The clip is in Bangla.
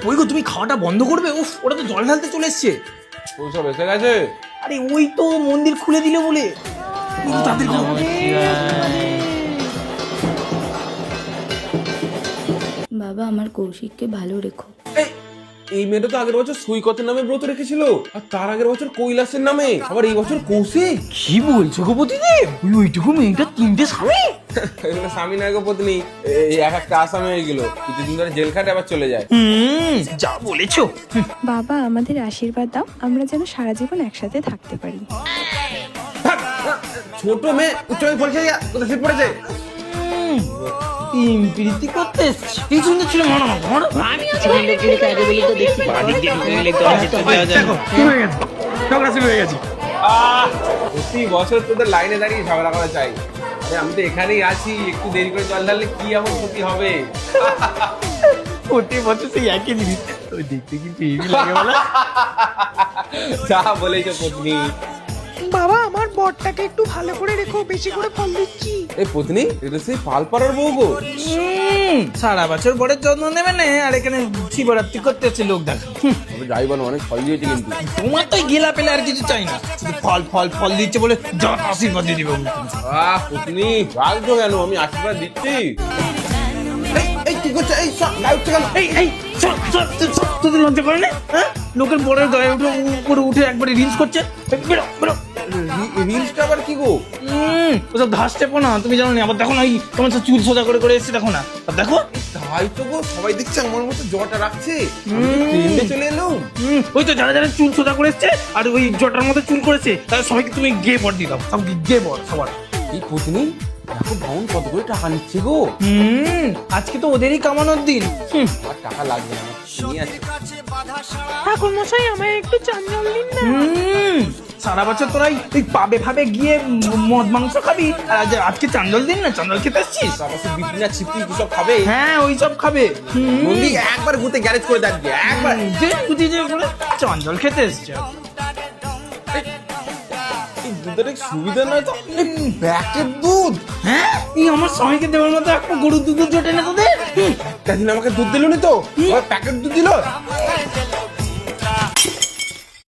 ওই গো, তুমি খাওয়াটা বন্ধ করবে? উফ, ওটা তো জল ঢালতে চলে এসছে। ওইসব এসে গেছে। আরে ওই তো মন্দির খুলে দিলে বলে। তাদের বাবা, আমার কৌশিককে ভালো রেখো। এই মেয়েটা তো আগের বছর সৈকতের নামে ব্রত রেখেছিল, আর তার আগের বছর কৈলাসের নামে, আবার এই বছর কৌশিক। কি বলছো গো প্রতিদেব? ওইটুকু মেয়েটা 3টে স্বামী? এগুলো স্বামী নায়ক পত্নী, এই এক একটা আসামি হয়ে গেল, কিছুদিন ধরে জেল খাটে আবার চলে যায়। যা বলেছো। বাবা, আমাদের আশীর্বাদ দাও, আমরা যেন সারা জীবন একসাথে থাকতে পারি। ছোট মেয়ে উচ্চ পরীক্ষা কোথায় সিট পড়েছে? প্রীতি করতে এসছে। এই সুন্দর ছিল মানো মানো। আমি প্রতি বছর তোদের লাইনে দাঁড়িয়ে ঝগড়া করা চাই। আরে আমি তো এখানেই আছি, একটু দেরি করে জল ঢাললে কি এমন ক্ষতি হবে? প্রতি বছর সেই একই জিনিস। ওই দেখতে কিন্তু হেভি লাগে বলা। যা বলেছো পত্নী। বাবা, আমার বরটাকে একটু ভালো করে রেখো, বেশি করে ফল দিচ্ছি। এই পত্নী, এটা সেই পালপাড়ার বউ গো। সারা বছর বড়ের যত্ন নেবে না, আর এখানে শিবরাত্রি করতে আছে লোক দেখা। তবে যাই বলো, অনেক ফল দিয়েছে কিন্তু। তোমার তো গেলা পেলে আর কিছু চাই না, শুধু ফল ফল ফল দিচ্ছে বলে যা আশীর্বাদ দিয়ে দিবে। পত্নী রাখছো কেন? আমি আশীর্বাদ দিচ্ছি। এই কি করছো? এই লাইট কেন? এই তোদের লজ্জা করে না? হ্যাঁ, লোকের বড়ের গায়ে উঠে উপরে উঠে একবারে রিলস করছে। বেরো বেরো। রিলসটা আবার কি গো? ওসব ধাস টেপো না, তুমি জানো না। আবার দেখো না, এই তোমার চুল সোজা করে করে এসছে, দেখো না। আর দেখো, তাই তো গো, সবাই দেখছে আমার মতো জটা রাখছে। ট্রেন্ডে চলে এলো। ওই তো যারা যারা চুল সোজা করে এসছে আর ওই জটার মতো চুল করেছে, তারা সবাইকে তুমি গে বর দিয়ে দাও। সব গে বর সবার। এই পত্নী দেখো বাউন কত করে টাকা নিচ্ছে গো। আজকে তো ওদেরই কামানোর দিন। আর টাকা লাগবে না, নিয়ে আছে। ঠাকুর মশাই, আমায় একটু চান জল দিন না। সারা বছর তোরাই তুই পাবে ভাবে গিয়ে মদ মাংস খাবি, আর আজকে চান্দল দিন না, চান্দল খেতে আসছিস। তারপর বিপি না ছিপি সব খাবে। হ্যাঁ, ওই সব খাবে। নন্দী একবার ঘুরতে গ্যারেজ করে দেখবি একবার। চান্দল খেতে এসছে। এই দুধের এক সুবিধা নয় তো, প্যাকেট দুধ। হ্যাঁ, এই আমার স্বামীকে দেওয়ার মতো একটা গরুর দুধ জোটে না তোদের। সেদিন আমাকে দুধ দিল নি তো, প্যাকেট দুধ দিল।